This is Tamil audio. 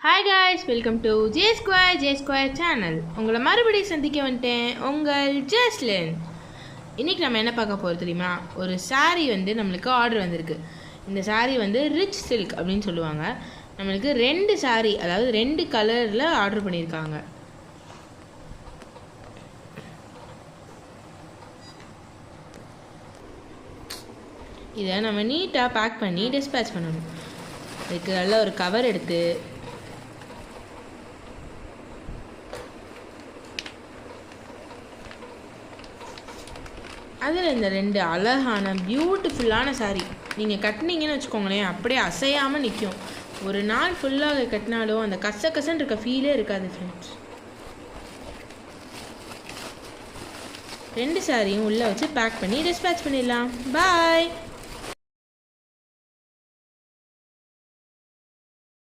Hi guys, welcome to J square channel. உங்களை மறுபடியும் சந்திக்க வந்துட்டேன், உங்கள் ஜெஸ்லின். இன்றைக்கி நம்ம என்ன பார்க்க போகிறது தெரியுமா? ஒரு சாரீ நம்மளுக்கு ஆர்டர் வந்திருக்கு. இந்த சாரீ ரிச் சில்க் அப்படின்னு சொல்லுவாங்க. நம்மளுக்கு 2 சாரீ, அதாவது 2 கலரில் ஆர்டர் பண்ணியிருக்காங்க. இதை நம்ம நீட்டாக பேக் பண்ணி டிஸ்பேச் பண்ணணும். அதுக்கு நல்ல ஒரு கவர் எடுத்து அதில் இந்த 2 அழகான பியூட்டிஃபுல்லான சாரீ நீங்கள் கட்டினீங்கன்னு வச்சுக்கோங்களேன், அப்படியே அசையாமல் நிற்கும். ஒரு நாள் ஃபுல்லாக அதை கட்டினாலும் அந்த கசன்னு இருக்க ஃபீலே இருக்காது ஃப்ரெண்ட்ஸ். 2 சாரியும் உள்ளே வச்சு பேக் பண்ணி டிஸ்பேச் பண்ணிடலாம். பாய்.